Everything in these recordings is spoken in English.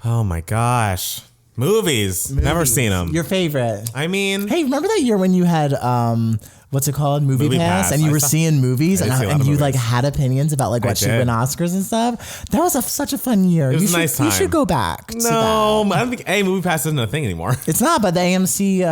Oh my gosh. Movies. Never seen them. Your favorite. I mean. Hey, remember that year when you had, what's it called? Movie Pass. And you were seeing movies and you like had opinions about like what should win Oscars and stuff. That was such a fun year. It was a nice time. You should go back. No, I don't think Movie Pass isn't a thing anymore. It's not, but the AMC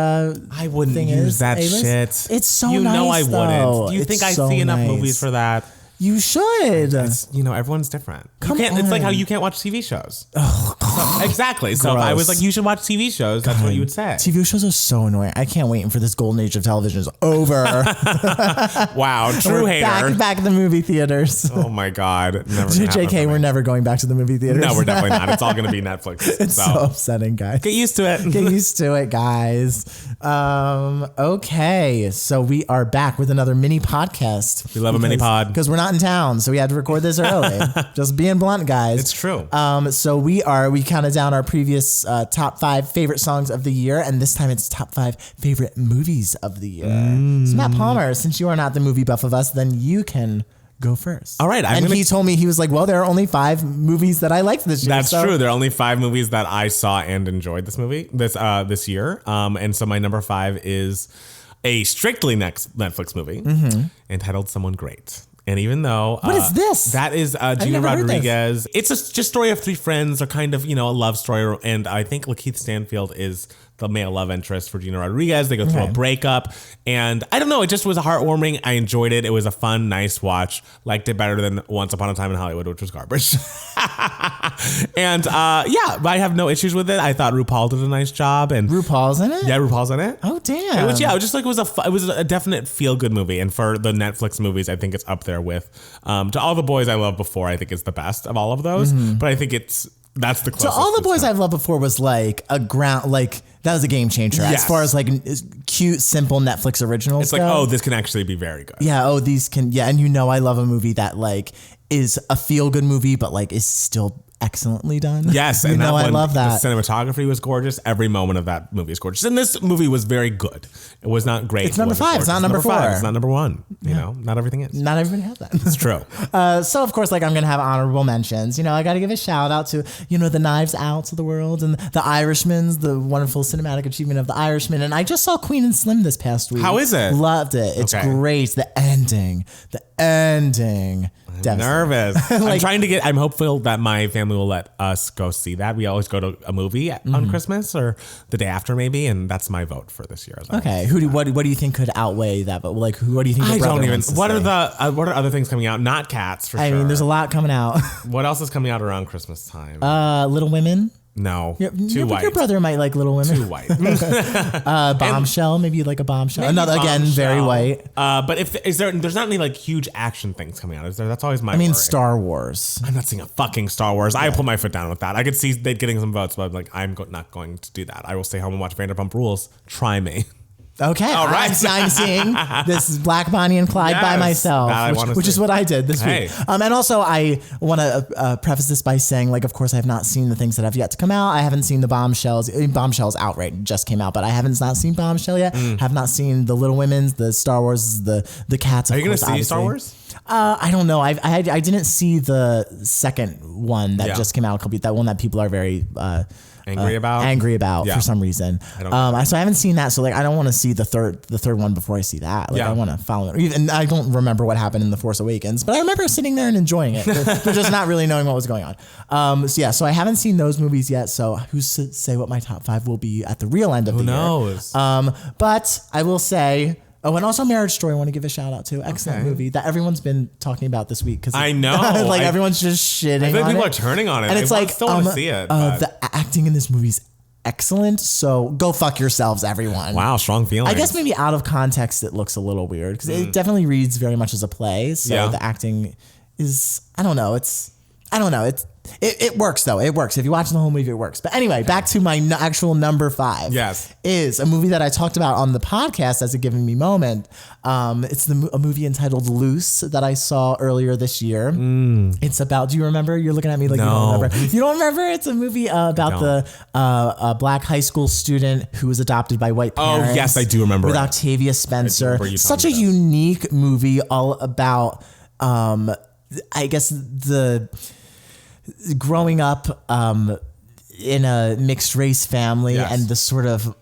I wouldn't use that shit. It's so nice. You know I though. wouldn't. Do you think I see enough movies for that? You should. Everyone's different. It's like how you can't watch TV shows. Oh, exactly. So if I was like, you should watch TV shows, that's what you would say. TV shows are so annoying. I can't wait for this golden age of television is over. Wow, true hater. Back in the movie theaters. Oh my God. Never JK, we're never going back to the movie theaters. No, we're definitely not. It's all going to be Netflix. It's so upsetting, guys. Get used to it. Get used to it, guys. Okay, so we are back with another mini podcast. We love a mini pod. Because we're not in town, so we had to record this early. Just being blunt, guys. It's true. So we counted down our previous top 5 favorite songs of the year, and this time it's top 5 favorite movies of the year. So Matt Palmer, since you are not the movie buff of us, then you can go first. All right. He told me, he was like, well, there are only 5 movies that I liked this year. That's true. There are only 5 movies that I saw and enjoyed this year. And so my number 5 is a strictly Netflix movie entitled Someone Great. And even though what is this? That is Judy Rodriguez. It's just story of 3 friends. They're kind of a love story, and I think Lakeith Stanfield is the male love interest for Gina Rodriguez. They go through a breakup, and I don't know. It just was heartwarming. I enjoyed it. It was a fun, nice watch. Liked it better than Once Upon a Time in Hollywood, which was garbage. And I have no issues with it. I thought RuPaul did a nice job. And RuPaul's in it? Yeah, RuPaul's in it. Oh damn! It was a definite feel good movie, and for the Netflix movies, I think it's up there with To All the Boys I Loved Before. I think it's the best of all of those, but I think that's the closest. So All the Boys I've Loved Before was like that was a game changer as far as like cute, simple Netflix originals. It's like, oh, this can actually be very good. Yeah. Oh, these can. Yeah, and I love a movie that like is a feel good movie, but like is still excellently done. Yes, and I love that. The cinematography was gorgeous. Every moment of that movie is gorgeous. And this movie was very good. It was not great. It's number 5. It's not number 4. It's not number 1. You know, not everything is. Not everybody has that. It's true. So of course, like I'm gonna have honorable mentions. I got to give a shout out to the Knives Outs of the world and the Irishmans, the wonderful cinematic achievement of the Irishman. And I just saw Queen and Slim this past week. How is it? Loved it. It's great. The ending. I'm nervous. I'm hopeful that my family will let us go see that. We always go to a movie on Christmas or the day after maybe, and that's my vote for this year. Okay. What do you think could outweigh that? But like, what do you think? I don't even. What are other things coming out? Not Cats for sure. I mean, there's a lot coming out. What else is coming out around Christmas time? Little Women. No, too white. Your brother might like Little Women. Too white. Bombshell, maybe like a Bombshell. Another again, very white. But there's not any like huge action things coming out, is there? That's always my. worry. Star Wars. I'm not seeing a fucking Star Wars. I put my foot down with that. I could see they getting some votes, but I'm like, not going to do that. I will stay home and watch Vanderpump Rules. Try me. Okay, all right. I'm seeing this is Black Bonnie and Clyde by myself, which is what I did this week. And also, I want to preface this by saying, like, of course, I have not seen the things that have yet to come out. I haven't seen the Bombshells. Bombshells outright just came out, but I haven't not seen Bombshell yet. Have not seen the Little Women's, the Star Wars, the Cats. Are you going to see Star Wars? I don't know. I didn't see the second one that just came out. That one that people are very angry about for some reason. So I haven't seen that. So like, I don't want to see the third one before I see that. Like I want to follow it. And I don't remember what happened in The Force Awakens, but I remember sitting there and enjoying it. But just not really knowing what was going on. So I haven't seen those movies yet. So who's to say what my top 5 will be at the real end of the year? Who knows? But I will say, and also Marriage Story, I want to give a shout out to. Excellent movie that everyone's been talking about this week. I know. Everyone's just shitting on it. I think people are turning on it. And it's like, still want to see it. The acting in this movie's excellent. So go fuck yourselves, everyone. Wow, strong feelings. I guess maybe out of context, it looks a little weird because it definitely reads very much as a play. So the acting is, I don't know. It works though. It works. If you watch the whole movie, it works. But anyway, back to my actual number 5. Yes. Is a movie that I talked about on the podcast as a Giving Me moment. It's a movie entitled Loose that I saw earlier this year. It's about, do you remember? You're looking at me like you don't remember. You don't remember? It's a movie about the black high school student who was adopted by white parents. Oh, yes, I do remember. With Octavia Spencer. Such a unique movie all about, I guess, the growing up in a mixed race family and the sort of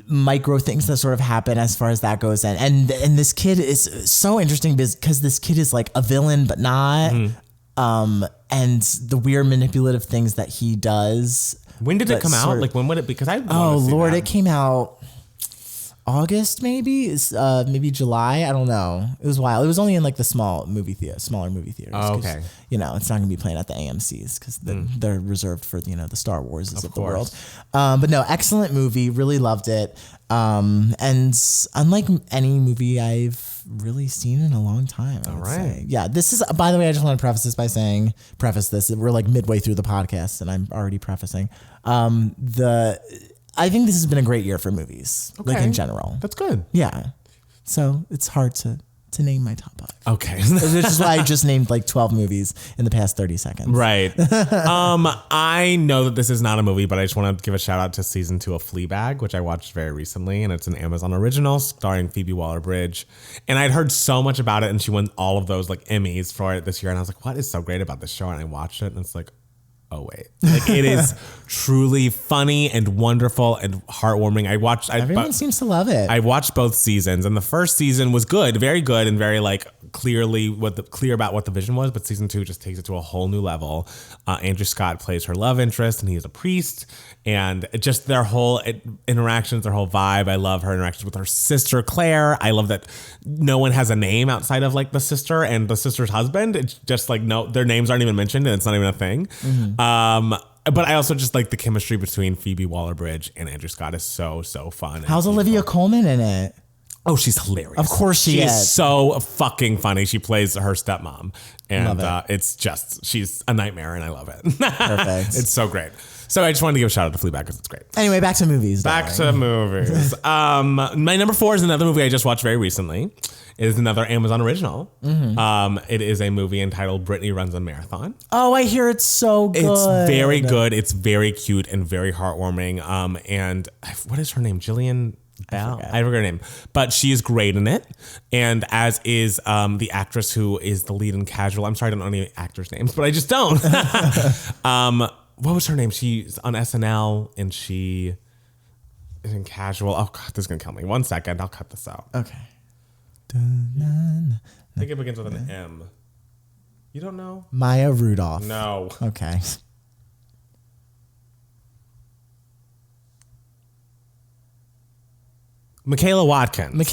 micro things that sort of happen as far as that goes. And this kid is so interesting because this kid is like a villain, but not. And the weird manipulative things that he does. When did it come out? Like when would it? Because it came out August, maybe July. I don't know. It was wild. It was only in like the smaller movie theaters. Oh, okay. You know, it's not going to be playing at the AMCs because they're reserved for, you know, the Star Warses of the world. But no, excellent movie. Really loved it. And unlike any movie I've really seen in a long time, I would say. Yeah, this is, by the way, I just want to preface this. We're like midway through the podcast and I'm already prefacing. I think this has been a great year for movies, like in general. That's good. Yeah. So it's hard to name my top 5. Okay. Which is why I just named like 12 movies in the past 30 seconds. Right. I know that this is not a movie, but I just want to give a shout out to season 2 of Fleabag, which I watched very recently. And it's an Amazon original starring Phoebe Waller-Bridge. And I'd heard so much about it and she won all of those like Emmys for it this year. And I was like, what is so great about this show? And I watched it and it's like, oh wait, like it is truly funny and wonderful and heartwarming. Everyone seems to love it. I watched both seasons and the first season was good, very good and very like clear about what the vision was. But season 2 just takes it to a whole new level. Andrew Scott plays her love interest and he is a priest, and just their whole interactions, their whole vibe. I love her interactions with her sister Claire. I love that no one has a name outside of like the sister and the sister's husband. It's just like, no, their names aren't even mentioned and it's not even a thing. But I also just like the chemistry between Phoebe Waller-Bridge and Andrew Scott is so fun. How's Olivia Colman in it? Oh, she's hilarious. Of course she is. She's so fucking funny. She plays her stepmom. And it's just, she's a nightmare and I love it. Perfect. It's so great. So I just wanted to give a shout out to Fleabag because it's great. Anyway, back to movies. My number 4 is another movie I just watched very recently. It is another Amazon original. It is a movie entitled Brittany Runs a Marathon. Oh, I hear it's so good. It's very good. It's very cute and very heartwarming. And what is her name? Jillian Bell? I forget her name. But she is great in it. And as is the actress who is the lead in Casual. I'm sorry, I don't know any actors' names, but I just don't. What was her name? She's on SNL and she is in Casual. Oh, God, this is going to kill me. 1 second. I'll cut this out. Okay. I think it begins with an M. You don't know? Maya Rudolph. No. Okay. Michaela Watkins.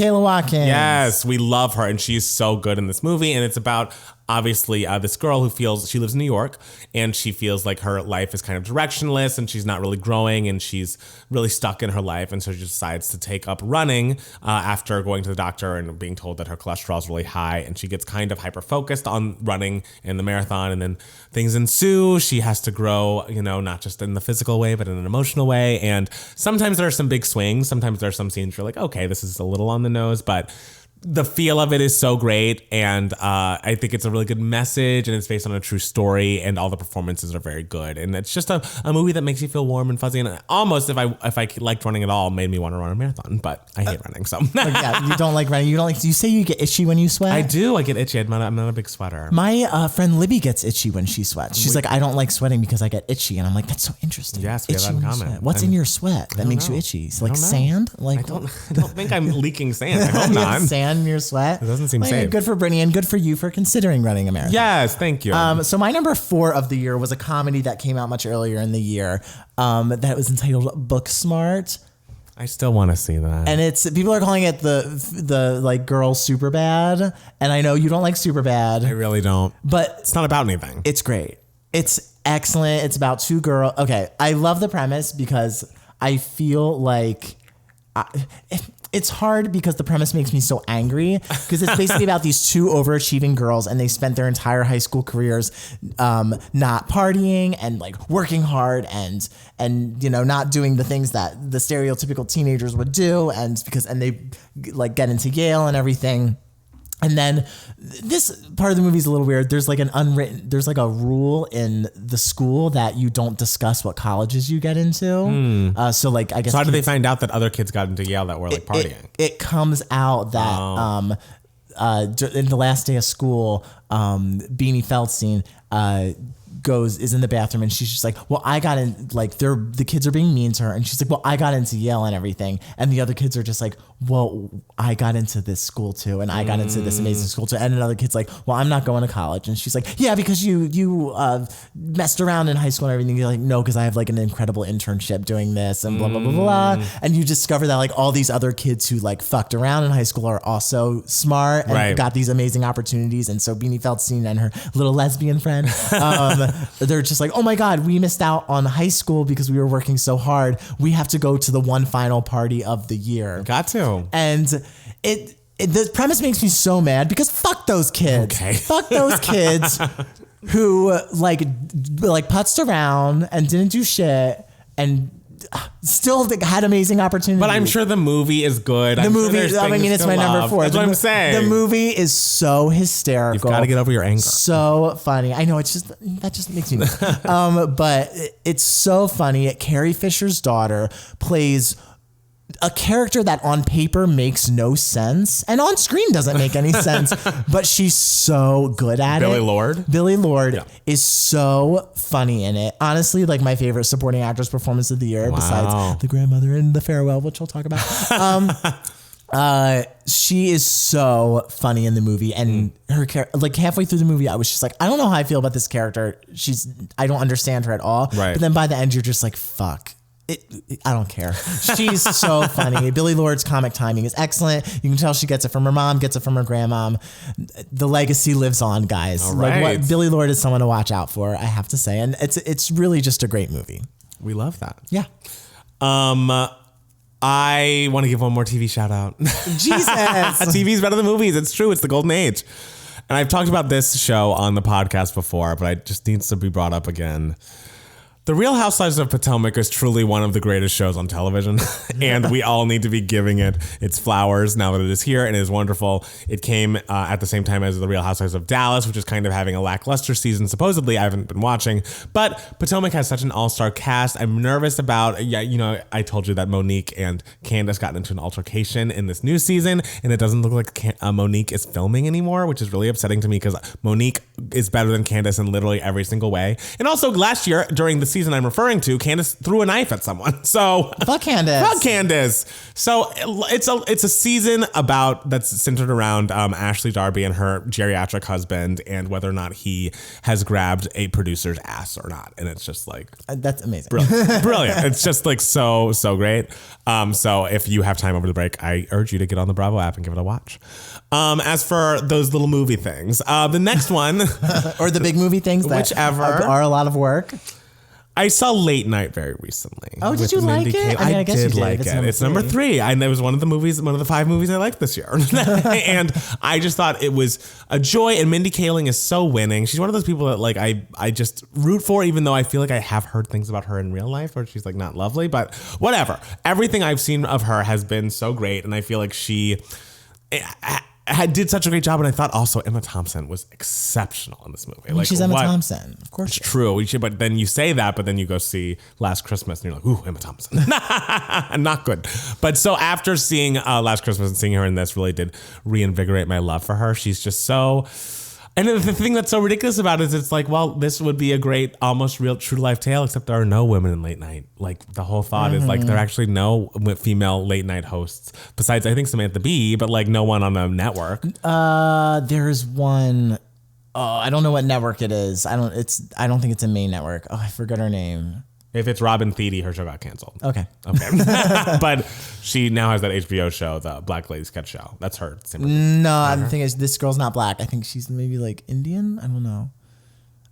Yes, we love her, and she's so good in this movie. And it's about, obviously, this girl who she lives in New York, and she feels like her life is kind of directionless, and she's not really growing, and she's really stuck in her life. And so she decides to take up running after going to the doctor and being told that her cholesterol is really high. And she gets kind of hyper-focused on running and the marathon, and then things ensue. She has to grow, not just in the physical way, but in an emotional way. And sometimes there are some big swings. Sometimes there are some scenes where you're like, okay, this is a little on the nose, but the feel of it is so great, and I think it's a really good message, and it's based on a true story, and all the performances are very good, and it's just a movie that makes you feel warm and fuzzy, and almost, if I liked running at all, made me want to run a marathon, but I hate running, so. Yeah, you don't like running. You say you get itchy when you sweat? I do. I get itchy. I'm not a big sweater. My friend Libby gets itchy when she sweats. She's like, I don't like sweating because I get itchy, and I'm like, that's so interesting. Yes, we have that in common. What's in your sweat that makes you itchy? It's like sand? Like, I don't think I'm leaking sand. I hope not. Sand in your sweat? It doesn't seem safe. Good for Brittany and good for you for considering running a marathon. Yes, thank you. So my number 4 of the year was a comedy that came out much earlier in the year that was entitled Booksmart. I still want to see that. And people are calling it the like girl Superbad, and I know you don't like Superbad. I really don't. But it's not about anything. It's great. It's excellent. It's about 2 girls. Okay, I love the premise because I feel like it's hard because the premise makes me so angry because it's basically about these 2 overachieving girls, and they spent their entire high school careers not partying and like working hard and not doing the things that the stereotypical teenagers would do, and they like get into Yale and everything. And then this part of the movie is a little weird. There's like a rule in the school that you don't discuss what colleges you get into. So like, I guess. So how did they find out that other kids got into Yale that were like partying? It comes out that in the last day of school, Beanie Feldstein is in the bathroom and she's just like, well, I got in, like the kids are being mean to her. And she's like, well, I got into Yale and everything. And the other kids are just like, well, I got into this school too. And I got into this amazing school too. And another kid's like, well, I'm not going to college. And she's like, yeah, because you messed around in high school and everything. You're like, no, because I have like an incredible internship doing this and blah, blah, blah, blah. And you discover that like all these other kids who like fucked around in high school are also smart and got these amazing opportunities. And so Beanie Feldstein and her little lesbian friend, they're just like, oh my God, we missed out on high school because we were working so hard. We have to go to the one final party of the year. Got to. And the premise makes me so mad because fuck those kids. Okay. Fuck those kids who like putzed around and didn't do shit and still had amazing opportunities. But I'm sure the movie is good. The movie, I mean, it's my number 4. That's what I'm saying. The movie is so hysterical. You've got to get over your anger. So funny. I know, that just makes me mad. But it's so funny. Carrie Fisher's daughter plays a character that on paper makes no sense and on screen doesn't make any sense, but she's so good at Billie it. Billie Lourd is so funny in it. Honestly, like my favorite supporting actress performance of the year, besides the grandmother in The Farewell, which we'll talk about. She is so funny in the movie, and her like halfway through the movie, I was just like, I don't know how I feel about this character. I don't understand her at all. Right. But then by the end, you're just like, fuck. I don't care. She's so funny. Billie Lourd's comic timing is excellent. You can tell she gets it from her mom, gets it from her grandmom. The legacy lives on, guys. All right. Like Billie Lourd is someone to watch out for, I have to say. And it's really just a great movie. We love that. Yeah. I want to give one more TV shout out. Jesus. TV's better than movies. It's true. It's the golden age. And I've talked about this show on the podcast before, but it just needs to be brought up again. The Real Housewives of Potomac is truly one of the greatest shows on television, and we all need to be giving it its flowers now that it is here, and it is wonderful. It came at the same time as The Real Housewives of Dallas, which is kind of having a lackluster season, supposedly. I haven't been watching, but Potomac has such an all-star cast. I'm nervous about, I told you that Monique and Candace got into an altercation in this new season, and it doesn't look like Monique is filming anymore, which is really upsetting to me because Monique is better than Candace in literally every single way. And also last year, during the season I'm referring to, Candace threw a knife at someone. So fuck Candace. Fuck Candace. So it's a season that's centered around Ashley Darby and her geriatric husband and whether or not he has grabbed a producer's ass or not. And it's just like that's amazing. Brilliant. It's just like so great. So if you have time over the break, I urge you to get on the Bravo app and give it a watch. As for those little movie things, the next one or the big movie things that whichever are a lot of work. I saw Late Night very recently. Oh, did you like it? I did like it. It's number 3. And it was one of the 5 movies I liked this year. And I just thought it was a joy. And Mindy Kaling is so winning. She's one of those people that like I just root for, even though I feel like I have heard things about her in real life where she's like not lovely. But whatever. Everything I've seen of her has been so great. And I feel like she did such a great job, and I thought also Emma Thompson was exceptional in this movie. She's Emma Thompson, of course. It's true. But then you say that, but then you go see Last Christmas, and you're like, ooh, Emma Thompson. Not good. But so after seeing Last Christmas and seeing her in this really did reinvigorate my love for her. She's just so... And the thing that's so ridiculous about it is it's like, well, this would be a great, almost real true to life tale, except there are no women in late night. Like the whole thought is like, there are actually no female late night hosts besides, I think, Samantha Bee, but like no one on a network. There's one. Oh, I don't know what network it is. I don't think it's a main network. Oh, I forgot her name. If it's Robin Thede, her show got canceled. Okay. But she now has that HBO show, the Black Lady Sketch Show. That's her. No, the thing is, this girl's not black. I think she's maybe like Indian. I don't know.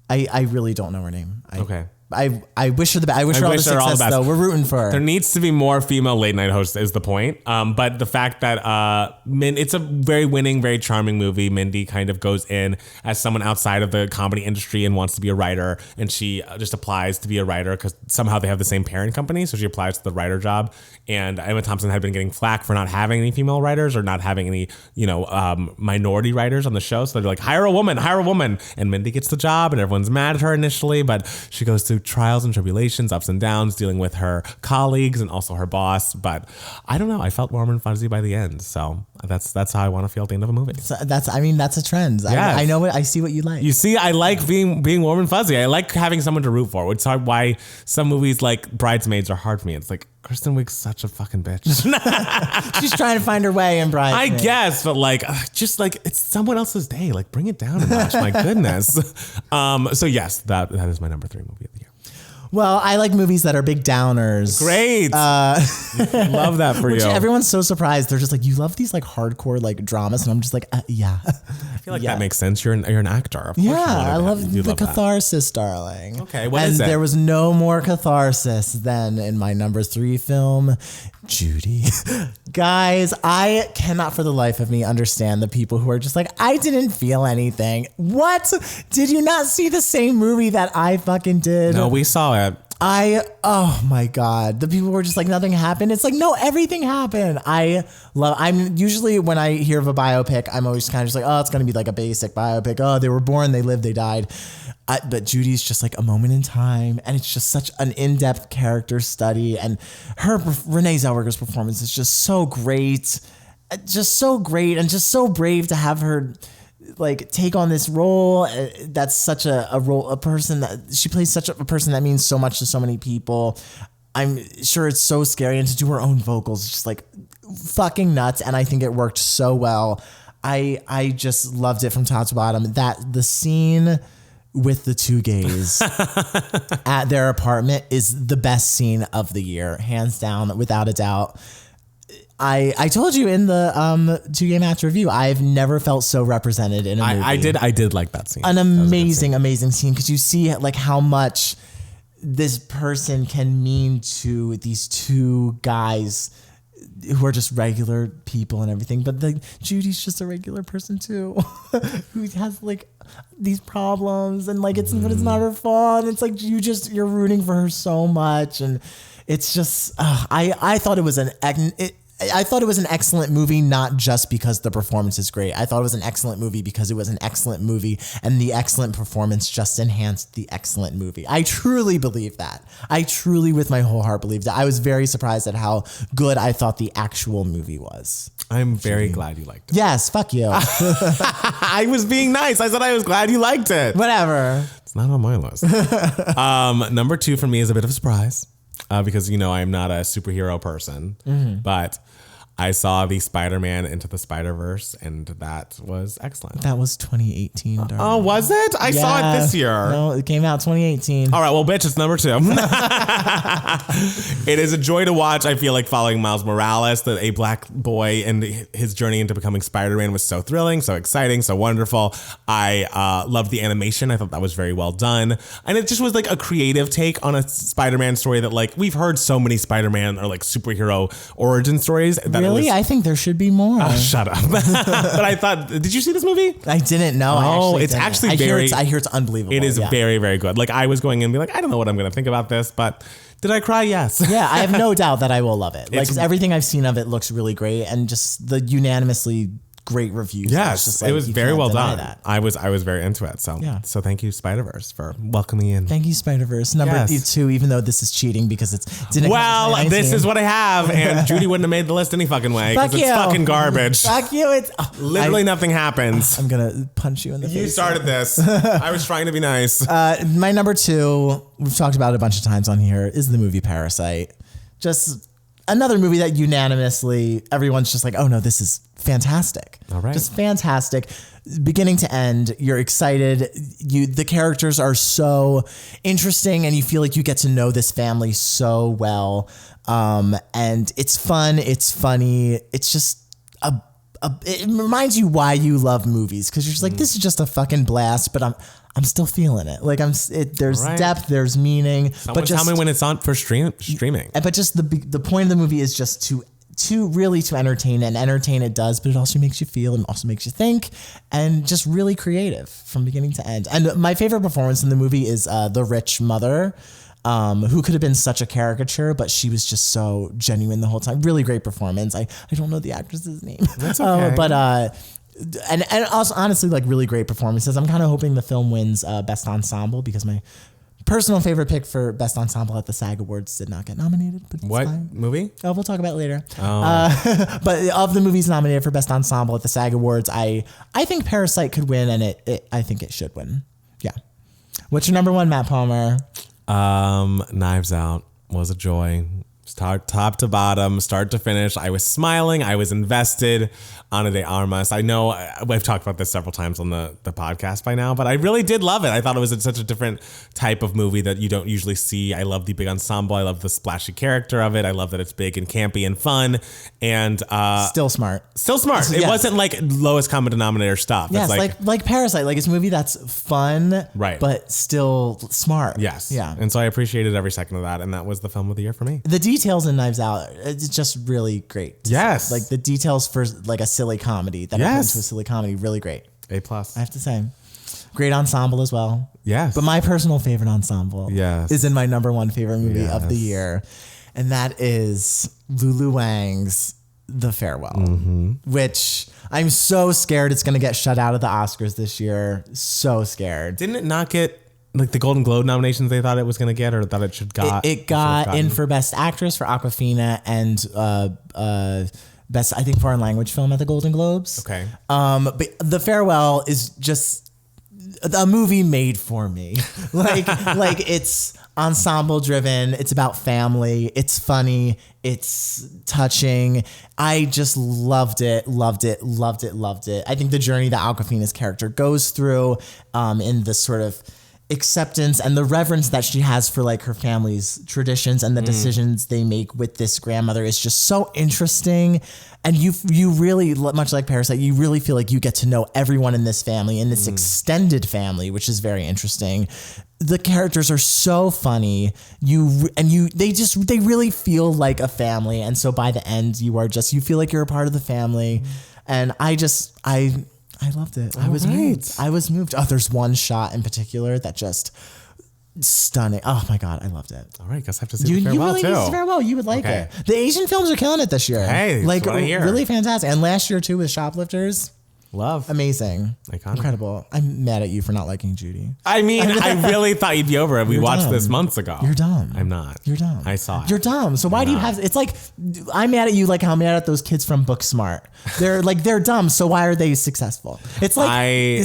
I really don't know her name. Okay. I wish her the best. I wish her all the success, though. We're rooting for her. There needs to be more female late night hosts is the point. But the fact that it's a very winning, very charming movie. Mindy kind of goes in as someone outside of the comedy industry and wants to be a writer. And she just applies to be a writer because somehow they have the same parent company. So she applies to the writer job. And Emma Thompson had been getting flack for not having any female writers or not having any, minority writers on the show. So they're like, hire a woman. And Mindy gets the job and everyone's mad at her initially. But she goes through trials and tribulations, ups and downs, dealing with her colleagues and also her boss. But I don't know. I felt warm and fuzzy by the end. So that's how I want to feel at the end of a movie. So that's a trend. Yes. I know I see what you like. You see, I like being warm and fuzzy. I like having someone to root for. It's hard why some movies like Bridesmaids are hard for me. It's like, Kristen Wiig's such a fucking bitch. She's trying to find her way in Bridesmaids. I guess, but like, just like it's someone else's day. Like, bring it down a notch. My goodness. So yes, that is my number 3 movie of the year. Well, I like movies that are big downers. Great. Love that for you. Everyone's so surprised. They're just like, you love these like hardcore like dramas. And I'm just like, yeah. I feel like that makes sense. You're an actor. Of course I love the catharsis, darling. Okay, what is it? And there was no more catharsis than in my number 3 film, Judy. Guys, I cannot for the life of me understand the people who are just like, I didn't feel anything. What? Did you not see the same movie that I fucking did? No, we saw it. Oh my God. The people were just like, nothing happened. It's like, no, everything happened. I'm usually when I hear of a biopic, I'm always kind of just like, oh, it's going to be like a basic biopic. Oh, they were born, they lived, they died. But Judy's just like a moment in time, and it's just such an in-depth character study, and Renee Zellweger's performance is just so great, and just so brave to have her like take on this role. That's such a role, a person that she plays, such a person that means so much to so many people. I'm sure it's so scary, and to do her own vocals, it's just like fucking nuts. And I think it worked so well. I just loved it from top to bottom. The scene with the 2 gays at their apartment is the best scene of the year, hands down, without a doubt. I told you in the 2 Gay Match review, I've never felt so represented in a movie. I did like that scene. An amazing scene, because you see like how much this person can mean to these 2 guys who are just regular people and everything. But Judy's just a regular person too, who has like these problems, and like but it's not her fault. It's like you're rooting for her so much, and it's just I thought it was an excellent movie, not just because the performance is great. I thought it was an excellent movie because it was an excellent movie, and the excellent performance just enhanced the excellent movie. I truly believe that. I truly, with my whole heart, believed that. I was very surprised at how good I thought the actual movie was. I'm very glad you liked it. Yes, fuck you. I was being nice. I said I was glad you liked it. Whatever. It's not on my list. Number 2 for me is a bit of a surprise. Because, I'm not a superhero person, but I saw the Spider-Man Into the Spider-Verse, and that was excellent. That was 2018, darling. Oh, was it? I saw it this year. No, it came out 2018. All right, well, bitch, it's number 2. It is a joy to watch. I feel like following Miles Morales, a black boy, and his journey into becoming Spider-Man was so thrilling, so exciting, so wonderful. I loved the animation. I thought that was very well done. And it just was like a creative take on a Spider-Man story that like we've heard so many Spider-Man or like superhero origin stories. That really? I think there should be more. Shut up. But I thought, did you see this movie? I didn't know. Oh, it's actually I hear it's unbelievable. It is very, very good. Like I was going in and be like, I don't know what I'm going to think about this, but did I cry? Yes. Yeah, I have no doubt that I will love it. Like everything I've seen of it looks really great, and just the unanimously great reviews. Yes, it was very well done. I was very into it. So so thank you, Spider-Verse, for welcoming me in. Thank you, Spider-Verse. Number 2, even though this is cheating because it's didn't. Well, this is what I have, and Judy wouldn't have made the list any fucking way because it's fucking garbage. Fuck you! It's literally nothing happens. I'm gonna punch you in the face. You started this. I was trying to be nice. My number 2, we've talked about it a bunch of times on here, is the movie Parasite. Just another movie that unanimously everyone's just like, oh no, this is fantastic. All right. Just fantastic. Beginning to end, you're excited. The characters are so interesting, and you feel like you get to know this family so well. And it's fun. It's funny. It's just it reminds you why you love movies, because you're just like, this is just a fucking blast, but I'm still feeling it. Like there's depth, there's meaning. But just tell me when it's on for streaming. But just the point of the movie is just to really entertain, and entertain it does, but it also makes you feel and also makes you think, and just really creative from beginning to end. And my favorite performance in the movie is the rich mother, who could have been such a caricature, but she was just so genuine the whole time. Really great performance. I don't know the actress's name. That's okay. And also honestly, like really great performances. I'm kind of hoping the film wins Best Ensemble, because my Personal favorite pick for Best Ensemble at the SAG Awards did not get nominated. But what fine. movie? Oh, we'll talk about it later. But of the movies nominated for Best Ensemble at the SAG Awards, I think Parasite could win, and I think it should win. Yeah. What's your number one, Matt Palmer? Knives Out was a joy. Top to bottom, start to finish. I was smiling. I was invested. Ana de Armas. I know I've talked about this several times on the podcast by now, but I really did love it. I thought it was such a different type of movie that you don't usually see. I love the big ensemble. I love the splashy character of it. I love that it's big and campy and fun. And still smart. It wasn't like lowest common denominator stuff. Yes, it's like Parasite. Like it's a movie that's fun, right, but still smart. Yes. Yeah. And so I appreciated every second of that, and that was the film of the year for me. The details in Knives Out, it's just really great. Yes. Like the details for like a silly comedy that happens to a silly comedy, really great. A+. I have to say. Great ensemble as well. Yes. But my personal favorite ensemble is in my number one favorite movie of the year. And that is Lulu Wang's The Farewell, which I'm so scared it's going to get shut out of the Oscars this year. So scared. Didn't it not get like the Golden Globe nominations they thought it was going to get, or thought it should got? It got in for Best Actress for Awkwafina and Best, I think, Foreign Language Film at the Golden Globes. Okay. But The Farewell is just a movie made for me. like it's ensemble driven. It's about family. It's funny. It's touching. I just loved it. I think the journey that Awkwafina's character goes through in this sort of acceptance and the reverence that she has for like her family's traditions and the decisions they make with this grandmother is just so interesting. And you really, much like Parasite, you really feel like you get to know everyone in this family, in this extended family, which is very interesting. The characters are so funny. They really feel like a family. And so by the end, you feel like you're a part of the family. And I loved it. I was moved. Oh, there's one shot in particular that just stunning. Oh my God, I loved it. All right, guess I have to see The Farewell you really too. Need to see Farewell. You would like it. The Asian films are killing it this year. Hey, that's like what I hear. Really fantastic. And last year too with Shoplifters. Love. Amazing. Iconic. Incredible. I'm mad at you for not liking Judy. I mean, I really thought you'd be over it. We watched this months ago. You're dumb. I'm not. You're dumb. I saw it. You're dumb. So why do you have, it's like, I'm mad at you like how I'm mad at those kids from Booksmart. They're dumb. So why are they successful? Because I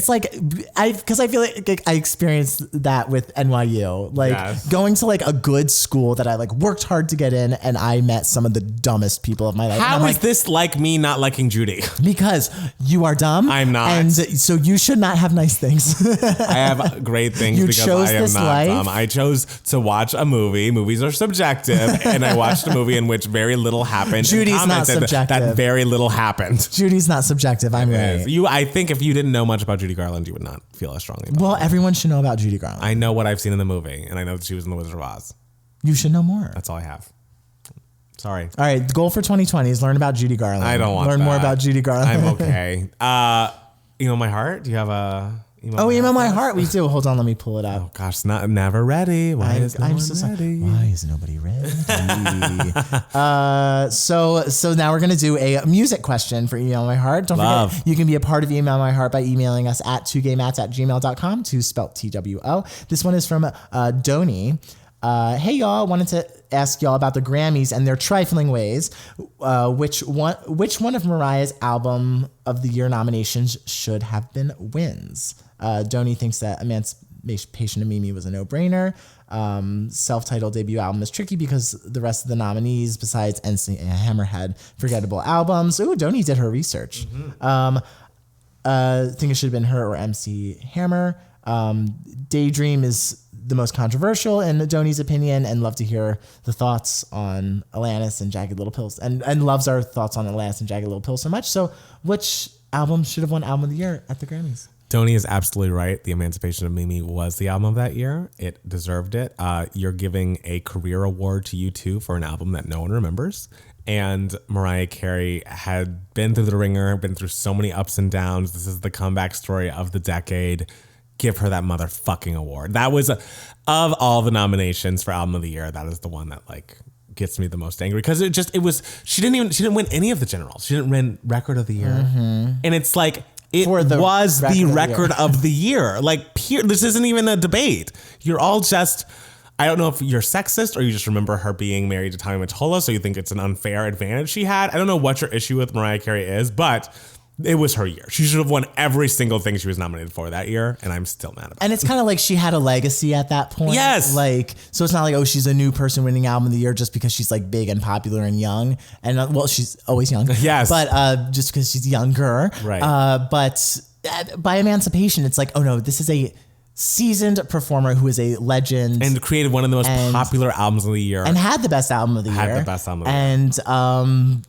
feel like I experienced that with NYU. Like going to like a good school that I like worked hard to get in, and I met some of the dumbest people of my life. How is this like me not liking Judy? Because you are dumb. I'm not. And so you should not have nice things. I have great things because I am not dumb. I chose to watch a movie. Movies are subjective. And I watched a movie in which very little happened. Judy's not subjective. That very little happened. Judy's not subjective. I'm right. I think if you didn't know much about Judy Garland, you would not feel as strongly about it. Everyone should know about Judy Garland. I know what I've seen in the movie, and I know that she was in The Wizard of Oz. You should know more. That's all I have. Sorry. All right. The goal for 2020 is learn about Judy Garland. I don't want Learn more about Judy Garland. I'm okay. Email My Heart? Do you have a Email My Heart? We do. Hold on, let me pull it up. Oh gosh, never ready. Why is no one ready? Why is nobody ready? So now we're gonna do a music question for Email My Heart. Don't forget, you can be a part of Email My Heart by emailing us at 2gaymats@gmail.com, 2 spelled TWO. This one is from Doni. Hey y'all, wanted to ask y'all about the Grammys and their trifling ways. Which one of Mariah's album of the year nominations should have been wins? Doni thinks that Emancipation of Mimi was a no-brainer. Self-titled debut album is tricky because the rest of the nominees, besides NSYNC and Hammer, forgettable albums. Ooh, Doni did her research. Think it should have been her or MC Hammer. Daydream is the most controversial in Doni's opinion, and love to hear the thoughts on Alanis and Jagged Little Pill, and loves our thoughts on Alanis and Jagged Little Pill so much. So which album should have won Album of the Year at the Grammys? Doni is absolutely right. The Emancipation of Mimi was the album of that year. It deserved it. You're giving a career award to U2 for an album that no one remembers. And Mariah Carey had been through the ringer, been through so many ups and downs. This is the comeback story of the decade. Give her that motherfucking award. That was, of all the nominations for Album of the Year, that is the one that like gets me the most angry, because she didn't win any of the generals. She didn't win Record of the Year. And it's like, It was the record of the year. Like, this isn't even a debate. You're all just... I don't know if you're sexist or you just remember her being married to Tommy Mottola, so you think it's an unfair advantage she had. I don't know what your issue with Mariah Carey is, but it was her year. She should have won every single thing she was nominated for that year, and I'm still mad about it. And it's kind of like she had a legacy at that point. Yes. Like, so it's not like, oh, she's a new person winning album of the year just because she's like big and popular and young. And well, she's always young. Yes. But just because she's younger. Right. But by emancipation, it's like, oh no, this is a seasoned performer who is a legend and created one of the most popular albums of the year and had the best album of the year. Had the best album of the year.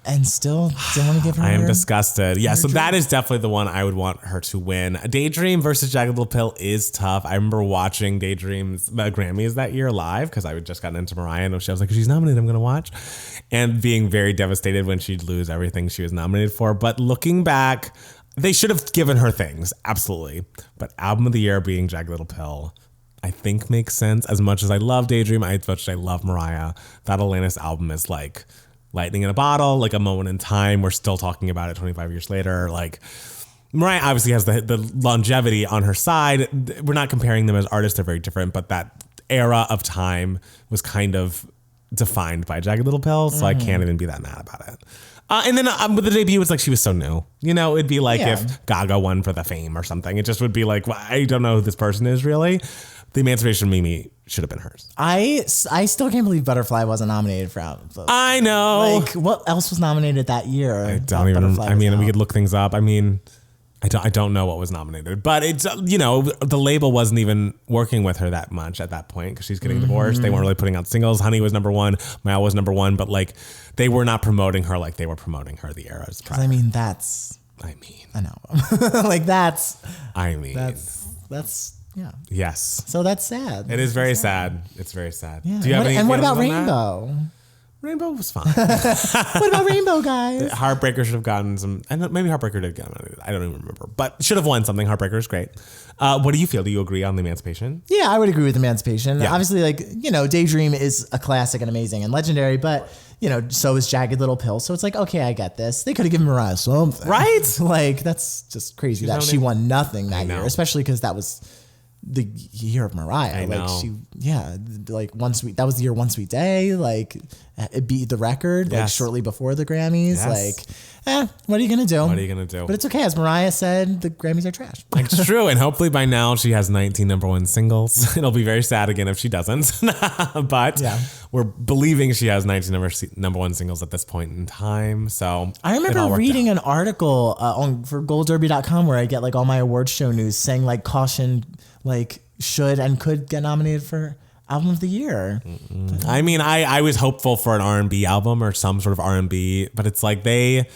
And still didn't want to give her. I am disgusted. Yeah, so that is definitely the one I would want her to win. Daydream versus Jagged Little Pill is tough. I remember watching Daydream's Grammys that year live because I had just gotten into Mariah and she was like, she's nominated, I'm going to watch. And being very devastated when she'd lose everything she was nominated for. But looking back, they should have given her things, absolutely. But album of the year being Jagged Little Pill, I think makes sense. As much as I love Daydream, as much as I love Mariah, that Atlantis album is like lightning in a bottle, like a moment in time. We're still talking about it 25 years later. Like, Mariah obviously has the longevity on her side. We're not comparing them as artists. They're very different, but that era of time was kind of defined by Jagged Little Pill, so I can't even be that mad about it. And then with the debut, it's like she was so new. You know, it'd be like if Gaga won for the Fame or something. It just would be like, well, I don't know who this person is really. The Emancipation Mimi should have been hers. I still can't believe Butterfly wasn't nominated for album. I know. Like, what else was nominated that year? I don't even. I mean, we could look things up. I mean, I don't know what was nominated, but it's, you know, the label wasn't even working with her that much at that point because she's getting divorced. They weren't really putting out singles. Honey was number one. Mile was number one, but like they were not promoting her like they were promoting her the eras prior. I mean, I know. Like that's yeah. Yes. So that's sad. It is very sad. It's very sad. Yeah. Do you have any? And what about Rainbow? That? Rainbow was fine. What about Rainbow, guys? Heartbreaker should have gotten some, and maybe Heartbreaker did get it. I don't even remember, but should have won something. Heartbreaker is great. What do you feel? Do you agree on the Emancipation? Yeah, I would agree with Emancipation. Yeah. Obviously, like, you know, Daydream is a classic and amazing and legendary, but you know, so is Jagged Little Pill. So it's like, okay, I get this. They could have given Mariah something, right? Like that's just crazy that she won nothing that year, especially because that was the year of Mariah. I know. Like One Sweet, that was the year One Sweet Day, like it beat the record like shortly before the Grammys. Like, what are you gonna do? What are you gonna do? But it's okay, as Mariah said, the Grammys are trash. It's true, and hopefully by now she has 19 number one singles. It'll be very sad again if she doesn't. But we're believing she has 19 number one singles at this point in time. So I remember reading an article for goldderby.com where I get like all my award show news saying like caution, like should and could get nominated for album of the year. I mean, I was hopeful for an R&B album or some sort of R&B, but it's like Grammys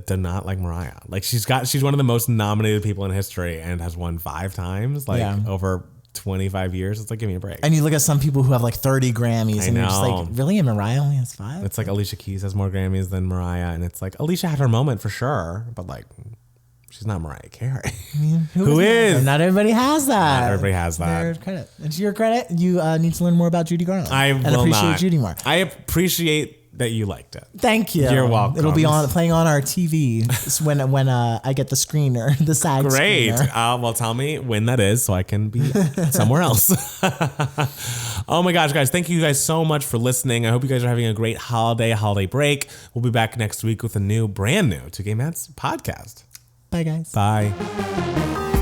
do not like Mariah. Like she's one of the most nominated people in history and has won 5 times, like over 25 years. It's like, give me a break. And you look at some people who have like 30 Grammys and you're just like, really? And Mariah only has 5? It's like Alicia Keys has more Grammys than Mariah. And it's like, Alicia had her moment for sure, but like, she's not Mariah Carey. I mean, who is? Not everybody has that. Not everybody has that. Their credit. And to your credit, you need to learn more about Judy Garland. And appreciate Judy more. I appreciate that you liked it. Thank you. You're welcome. It'll be playing on our TV when I get the screener, the side screener. Great. Well, tell me when that is so I can be somewhere else. Oh my gosh, guys. Thank you guys so much for listening. I hope you guys are having a great holiday break. We'll be back next week with a brand new 2K Mats podcast. Bye, guys. Bye.